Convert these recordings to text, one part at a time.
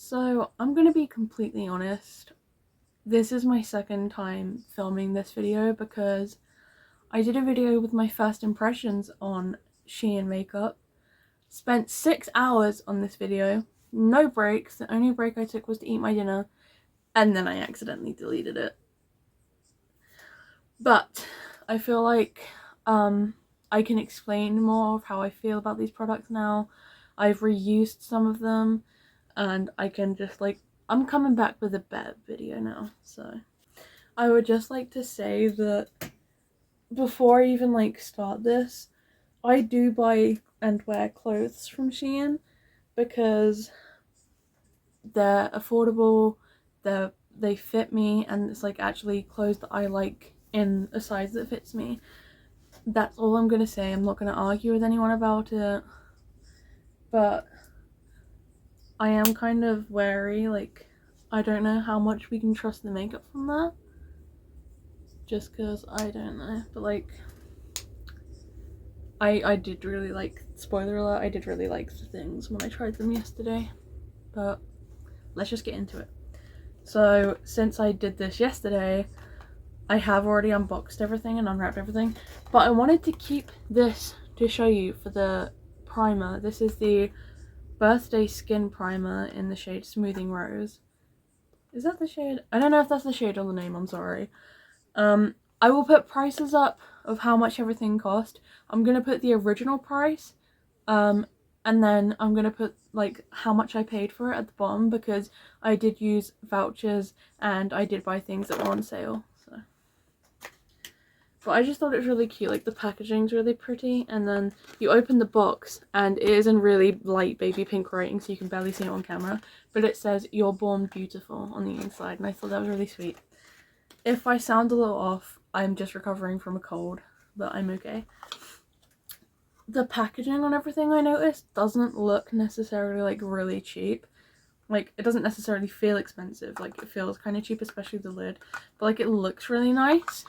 So I'm gonna be completely honest, this is my second time filming this video because I did a video with my first impressions on Shein makeup, spent 6 hours on this video, no breaks, the only break I took was to eat my dinner, and then I accidentally deleted it. But I feel like I can explain more of how I feel about these products now. I've reused some of them and I can just I'm coming back with a better video now. So I would just like to say that before I even start this, I do buy and wear clothes from Shein because they're affordable, they fit me, and it's actually clothes that I like in a size that fits me. That's all I'm gonna say. I'm not gonna argue with anyone about it, but I am kind of wary, I don't know how much we can trust the makeup from that, just because I don't know, but I did really spoiler alert, I did really like the things when I tried them yesterday, but let's just get into it. So since I did this yesterday, I have already unboxed everything and unwrapped everything, but I wanted to keep this to show you for the primer. This is the Birthday Skin Primer in the shade Smoothing Rose. Is that the shade? I don't know if that's the shade or the name, I'm sorry. I will put prices up of how much everything cost. I'm gonna put the original price, and then I'm gonna put how much I paid for it at the bottom because I did use vouchers and I did buy things that were on sale. So, but I just thought it was really cute. The packaging's really pretty, and then you open the box and it is in really light baby pink writing, so you can barely see it on camera, but it says "You're born beautiful" on the inside, and I thought that was really sweet. If I sound a little off, I'm just recovering from a cold, but I'm okay. The packaging on everything, I noticed, doesn't look necessarily really cheap. It doesn't necessarily feel expensive. It feels kind of cheap, especially the lid, but it looks really nice.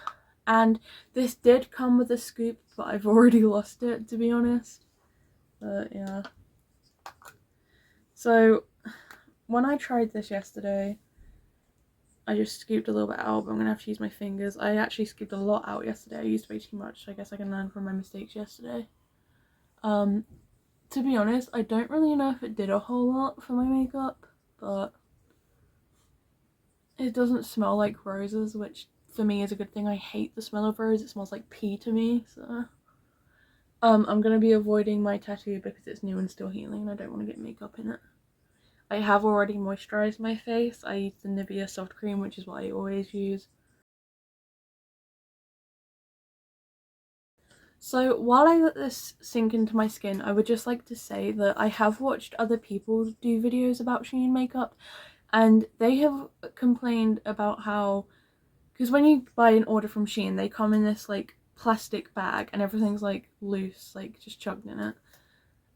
And this did come with a scoop, but I've already lost it, to be honest. But yeah. So when I tried this yesterday, I just scooped a little bit out, but I'm gonna have to use my fingers. I actually scooped a lot out yesterday. I used way too much. I guess I can learn from my mistakes yesterday. To be honest, I don't really know if it did a whole lot for my makeup, but it doesn't smell like roses, which for me is a good thing. I hate the smell of rose. It smells like pee to me, so I'm gonna be avoiding my tattoo because it's new and still healing and I don't want to get makeup in it. I have already moisturized my face. I used the Nivea soft cream, which is what I always use. So while I let this sink into my skin, I would just like to say that I have watched other people do videos about Shein makeup, and they have complained about how, because when you buy an order from Shein, they come in this plastic bag and everything's loose, just chugged in it.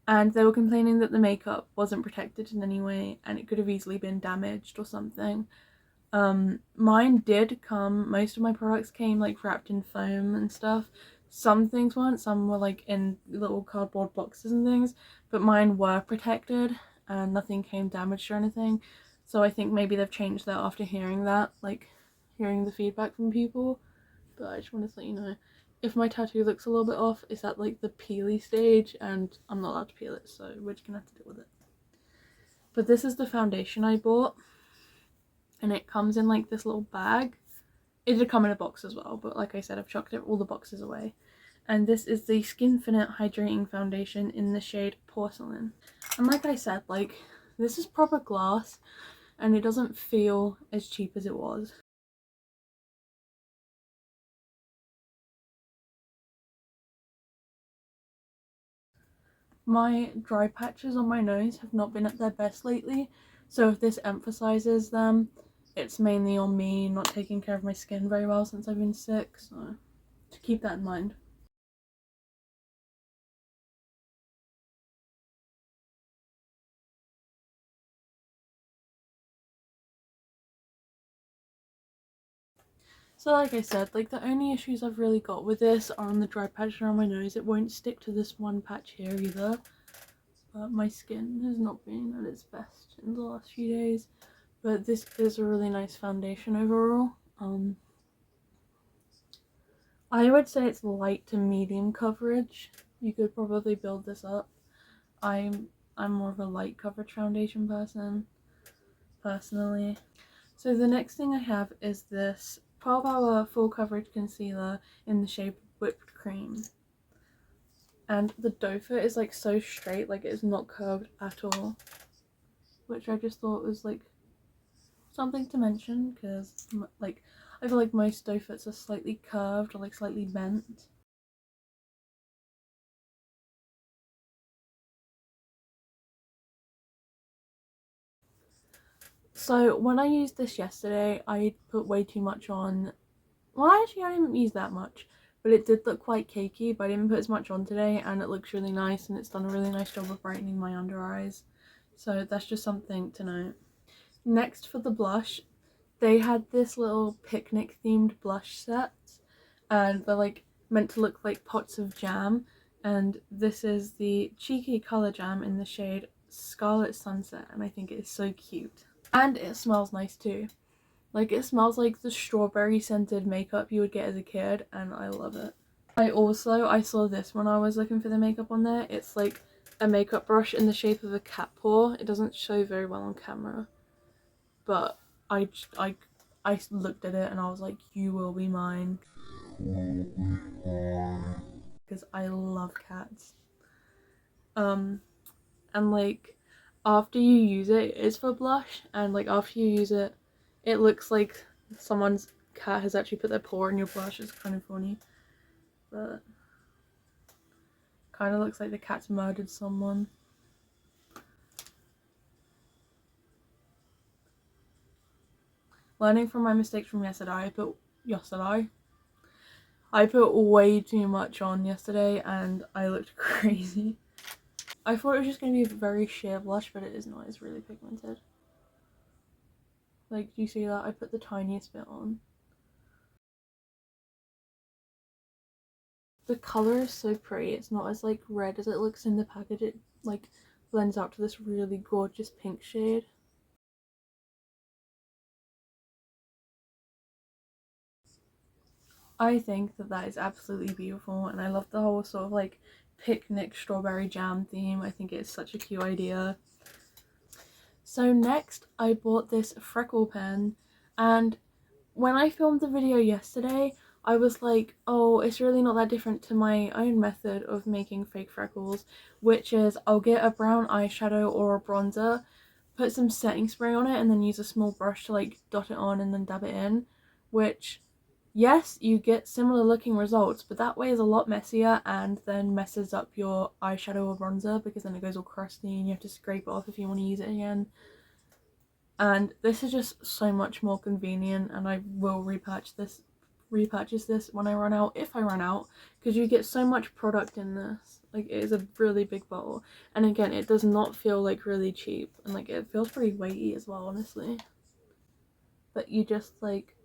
And they were complaining that the makeup wasn't protected in any way and it could have easily been damaged or something. Mine did come, most of my products came wrapped in foam and stuff. Some things weren't, some were in little cardboard boxes and things, but mine were protected and nothing came damaged or anything. So I think maybe they've changed that after hearing that, hearing the feedback from people. But I just wanted to let you know, if my tattoo looks a little bit off, it's at the peely stage and I'm not allowed to peel it, so we're just gonna have to deal with it. But this is the foundation I bought, and it comes in this little bag. It did come in a box as well, but like I said, I've chucked all the boxes away. And this is the Skinfinite Hydrating Foundation in the shade Porcelain. And like I said, this is proper glass and it doesn't feel as cheap as it was. My dry patches on my nose have not been at their best lately, so if this emphasizes them, it's mainly on me not taking care of my skin very well since I've been sick, so to keep that in mind. So like I said, the only issues I've really got with this are on the dry patch around my nose. It won't stick to this one patch here either. but my skin has not been at its best in the last few days. But this is a really nice foundation overall. I would say it's light to medium coverage. You could probably build this up. I'm more of a light coverage foundation person, personally. So the next thing I have is this 12-hour full coverage concealer in the shade Whipped Cream. And the doe foot is like so straight, like it's not curved at all. Which I just thought was like something to mention, because like I feel like most doe foots are slightly curved or like slightly bent. So when I used this yesterday, I put way too much on. Well, actually I didn't use that much, but it did look quite cakey, but I didn't put as much on today, and it looks really nice, and it's done a really nice job of brightening my under eyes. So that's just something to note. Next, for the blush, they had this little picnic themed blush set, and they're like meant to look like pots of jam, and this is the Cheeky Colour Jam in the shade Scarlet Sunset, and I think it is so cute. And it smells nice too. Like, it smells like the strawberry scented makeup you would get as a kid, and I love it. I saw this when I was looking for the makeup on there. It's like a makeup brush in the shape of a cat paw. It doesn't show very well on camera, but I looked at it and I was like, you will be mine. Because I love cats. And like after you use it, it's for blush, and like after you use it, it looks like someone's cat has actually put their paw in your blush. It's kind of funny, but kind of looks like the cat's murdered someone. Learning from my mistakes from yesterday, I put way too much on yesterday and I looked crazy. I thought it was just going to be a very sheer blush, but it is not. It's really pigmented. Like, do you see that? I put the tiniest bit on. The colour is so pretty. It's not as like red as it looks in the package. It like blends out to this really gorgeous pink shade. I think that that is absolutely beautiful, and I love the whole sort of like picnic strawberry jam theme. I think it's such a cute idea. So next I bought this freckle pen, and when I filmed the video yesterday, I was like, oh, it's really not that different to my own method of making fake freckles, which is I'll get a brown eyeshadow or a bronzer, put some setting spray on it, and then use a small brush to like dot it on and then dab it in, which, yes, you get similar looking results, but that way is a lot messier and then messes up your eyeshadow or bronzer, because then it goes all crusty and you have to scrape it off if you want to use it again. And this is just so much more convenient, and I will repurchase this when I run out, if I run out, because you get so much product in this. Like, it is a really big bottle, and again, it does not feel like really cheap, and like it feels pretty weighty as well, honestly. But you just like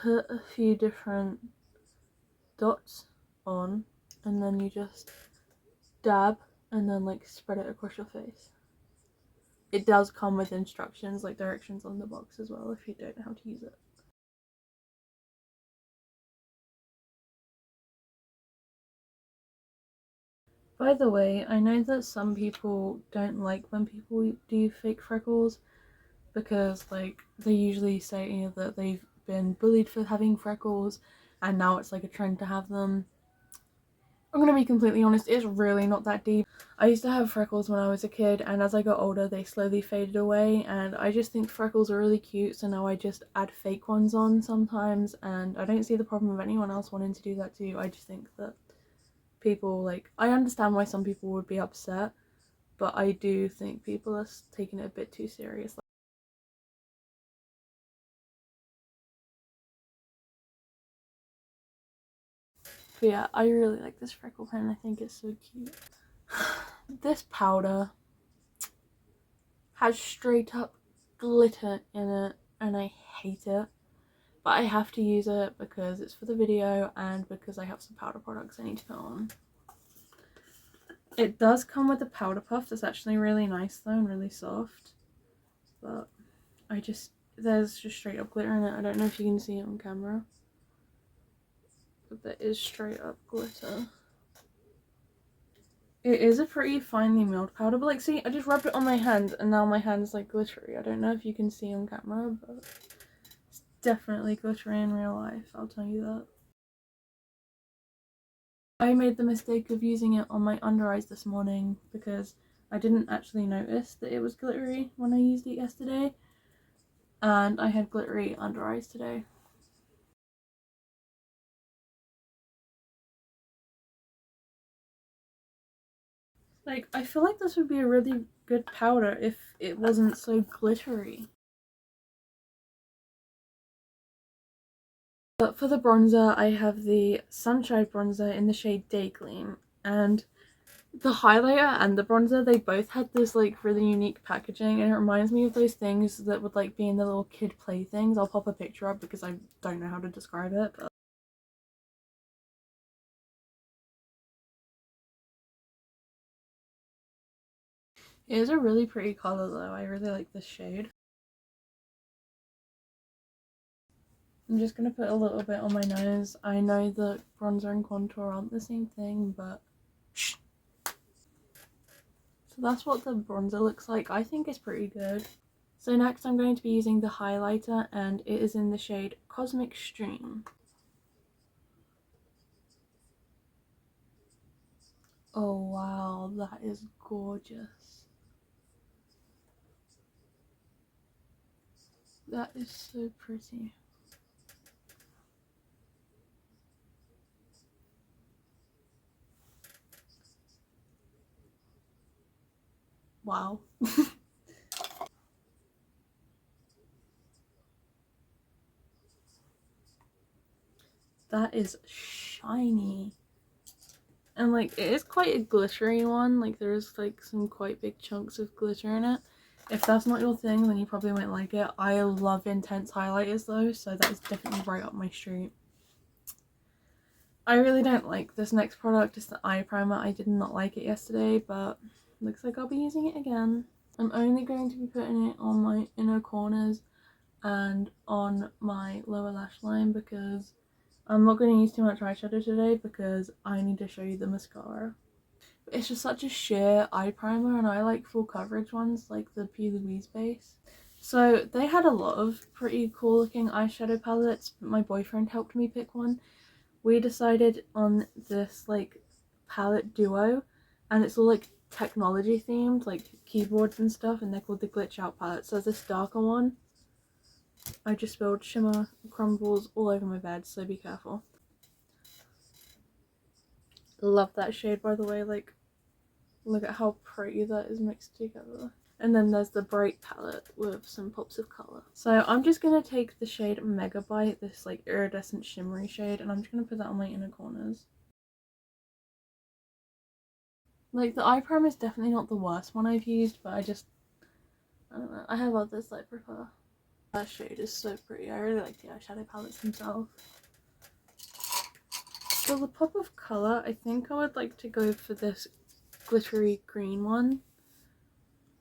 put a few different dots on, and then you just dab and then like spread it across your face. It does come with instructions, like directions on the box as well, if you don't know how to use it. By the way, I know that some people don't like when people do fake freckles, because like they usually say, you know, that they've been bullied for having freckles and now it's like a trend to have them. I'm gonna be completely honest, it's really not that deep. I used to have freckles when I was a kid, and as I got older they slowly faded away, and I just think freckles are really cute, so now I just add fake ones on sometimes, and I don't see the problem of anyone else wanting to do that too. I just think that people, like, I understand why some people would be upset, but I do think people are taking it a bit too seriously. But yeah, I really like this freckle pen. I think it's so cute. This powder has straight up glitter in it, and I hate it. But I have to use it because it's for the video and because I have some powder products I need to put on. It does come with a powder puff that's actually really nice though and really soft. But there's just straight up glitter in it. I don't know if you can see it on camera. But there is straight up glitter. It is a pretty finely milled powder, but like see, I just rubbed it on my hand and now my hand's like glittery. I don't know if you can see on camera, but it's definitely glittery in real life, I'll tell you that. I made the mistake of using it on my under eyes this morning because I didn't actually notice that it was glittery when I used it yesterday, and I had glittery under eyes today. Like, I feel like this would be a really good powder if it wasn't so glittery. But for the bronzer, I have the Sunshine bronzer in the shade Day Gleam, and the highlighter and the bronzer, they both had this like really unique packaging, and it reminds me of those things that would like be in the little kid playthings. I'll pop a picture up because I don't know how to describe it, but it is a really pretty color though. I really like this shade. I'm just gonna put a little bit on my nose. I know that bronzer and contour aren't the same thing, but shh. So that's what the bronzer looks like. I think it's pretty good. So next I'm going to be using the highlighter, and it is in the shade Cosmic Stream. Oh wow, that is gorgeous. That is so pretty. Wow. That is shiny. And like, it is quite a glittery one. Like, there's like some quite big chunks of glitter in it. If that's not your thing, then you probably won't like it. I love intense highlighters though, so that is definitely right up my street. I really don't like this next product. It's the eye primer. I did not like it yesterday, but looks like I'll be using it again. I'm only going to be putting it on my inner corners and on my lower lash line because I'm not going to use too much eyeshadow today because I need to show you the mascara. It's just such a sheer eye primer, and I like full coverage ones like the P. Louise base. So they had a lot of pretty cool looking eyeshadow palettes, but my boyfriend helped me pick one. We decided on this like palette duo, and it's all like technology themed, like keyboards and stuff, and they're called the Glitch Out palette. So this darker one, I just spilled shimmer crumbles all over my bed, so be careful. Love that shade, by the way. Like, look at how pretty that is mixed together. And then there's the bright palette with some pops of colour. So I'm just going to take the shade Megabyte, this like iridescent shimmery shade, and I'm just going to put that on my inner corners. Like, the eye primer is definitely not the worst one I've used, but I don't know, I have others that I prefer. That shade is so pretty. I really like the eyeshadow palettes themselves. For the pop of colour, I think I would like to go for this glittery green one.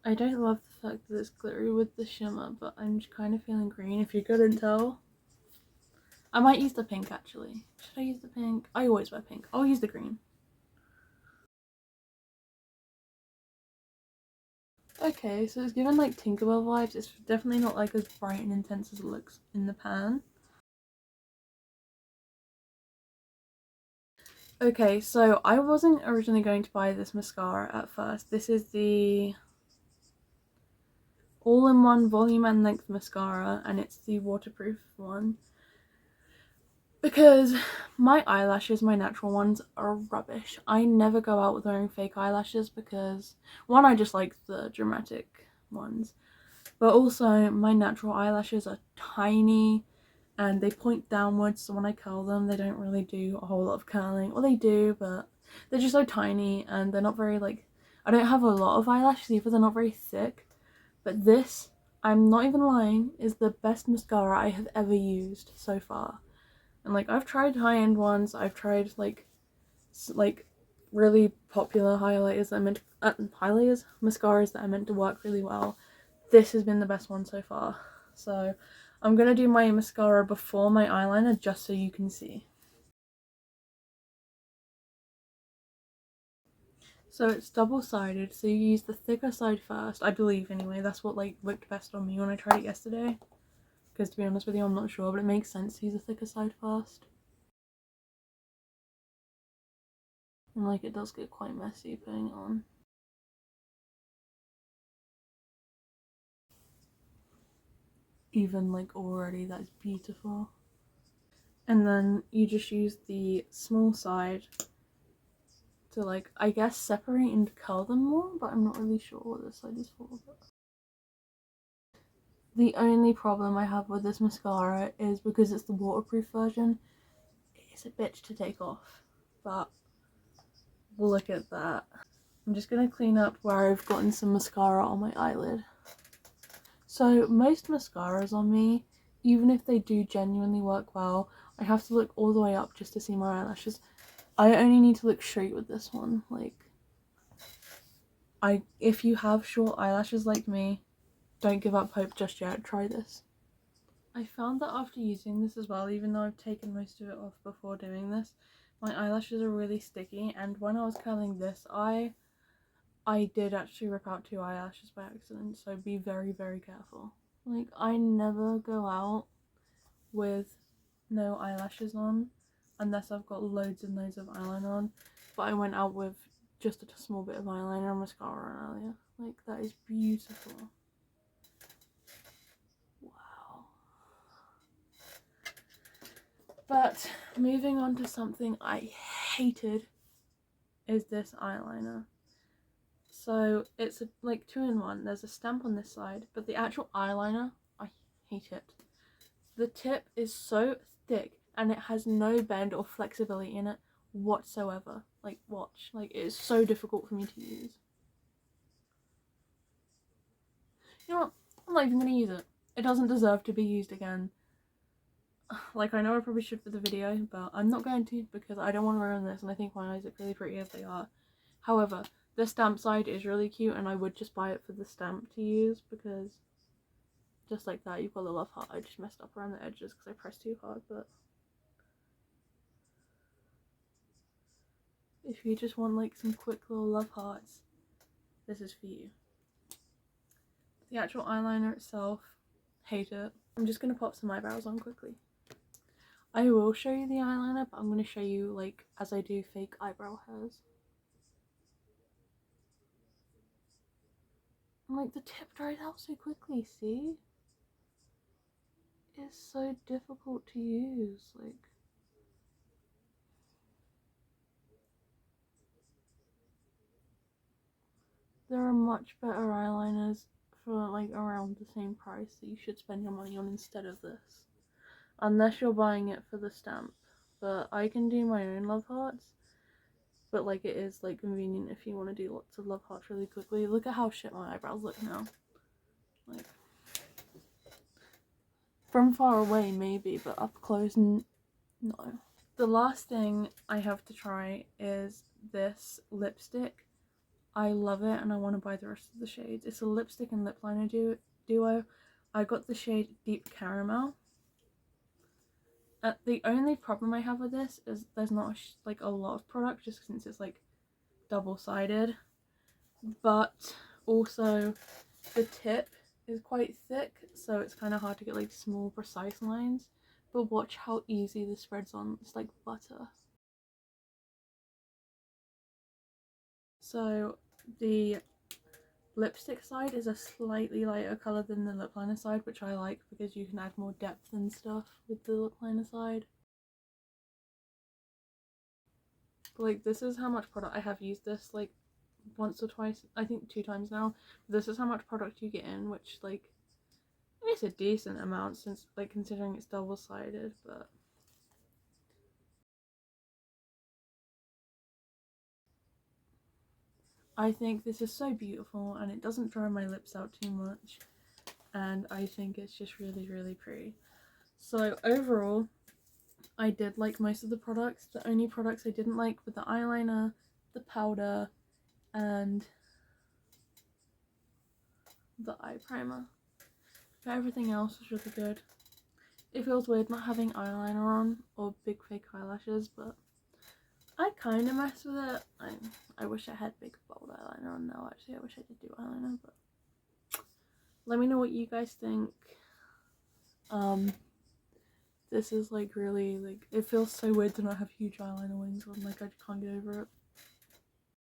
I don't love the fact that it's glittery with the shimmer, but I'm just kind of feeling green if you couldn't tell. I might use the pink actually. Should I use the pink? I always wear pink. I'll use the green. Okay, so it's given like Tinkerbell vibes. It's definitely not like as bright and intense as it looks in the pan. Okay, so I wasn't originally going to buy this mascara at first. This is the all-in-one volume and length mascara, and it's the waterproof one. Because my eyelashes, my natural ones, are rubbish. I never go out with wearing fake eyelashes because, one, I just like the dramatic ones, but also my natural eyelashes are tiny and they point downwards, so when I curl them they don't really do a whole lot of curling. Or they do, but they're just so tiny and they're not very like, I don't have a lot of eyelashes either, they're not very thick. But this, I'm not even lying, is the best mascara I have ever used so far. And like, I've tried high-end ones, I've tried like really popular highlighters that I meant mascaras that I meant to work really well, this has been the best one so far. So I'm gonna do my mascara before my eyeliner just so you can see. So it's double-sided, so you use the thicker side first, I believe anyway. That's what like looked best on me when I tried it yesterday. Because to be honest with you, I'm not sure, but it makes sense to use the thicker side first. And like it does get quite messy putting it on. Even like already, that's beautiful. And then you just use the small side to like, I guess, separate and curl them more, but I'm not really sure what this side is for. But the only problem I have with this mascara is because it's the waterproof version, it's a bitch to take off. But look at that. I'm just gonna clean up where I've gotten some mascara on my eyelid. So most mascaras on me, even if they do genuinely work well, I have to look all the way up just to see my eyelashes. I only need to look straight with this one. Like, if you have short eyelashes like me, don't give up hope just yet. Try this. I found that after using this as well, even though I've taken most of it off before doing this, my eyelashes are really sticky, and when I was curling this eye, I did actually rip out 2 eyelashes by accident, so be very, very careful. Like, I never go out with no eyelashes on unless I've got loads and loads of eyeliner on, but I went out with just a small bit of eyeliner and mascara earlier. Like, that is beautiful. Wow. But moving on to something I hated is this eyeliner. So it's like 2-in-1. There's a stamp on this side, but the actual eyeliner, I hate it. The tip is so thick and it has no bend or flexibility in it whatsoever. Like, watch. Like, it is so difficult for me to use. You know what? I'm not even going to use it. It doesn't deserve to be used again. Like, I know I probably should for the video, but I'm not going to because I don't want to ruin this, and I think my eyes look really pretty as they are. However, the stamp side is really cute, and I would just buy it for the stamp to use because just like that, you've got a love heart. I just messed up around the edges because I pressed too hard, but if you just want like some quick little love hearts, this is for you. The actual eyeliner itself, hate it. I'm just going to pop some eyebrows on quickly. I will show you the eyeliner, but I'm going to show you like as I do fake eyebrow hairs. And like the tip dries out so quickly, see? It's so difficult to use, like. There are much better eyeliners for like around the same price that you should spend your money on instead of this. Unless you're buying it for the stamp. But I can do my own love hearts. But like it is like convenient if you want to do lots of love hearts really quickly. Look at how shit my eyebrows look now. Like, from far away maybe, but up close no. The last thing I have to try is this lipstick. I love it and I want to buy the rest of the shades. It's a lipstick and lip liner duo. I got the shade Deep Caramel. The only problem I have with this is there's not like a lot of product just since it's like double-sided. But also the tip is quite thick, so it's kind of hard to get like small precise lines. But watch how easy this spreads on. It's like butter. So the lipstick side is a slightly lighter colour than the lip liner side, which I like because you can add more depth and stuff with the lip liner side. But like, this is how much product I have used this like once or twice, I think 2 times now. This is how much product you get in, which like it's a decent amount since like considering it's double-sided, but I think this is so beautiful and it doesn't dry my lips out too much, and I think it's just really, really pretty. So overall, I did like most of the products. The only products I didn't like were the eyeliner, the powder and the eye primer. But everything else was really good. It feels weird not having eyeliner on or big fake eyelashes, but I kind of mess with it. I wish I had big bold eyeliner on now. Actually, I wish I did do eyeliner, but let me know what you guys think. This is like really, like, it feels so weird to not have huge eyeliner wings on. Like, I just can't get over it.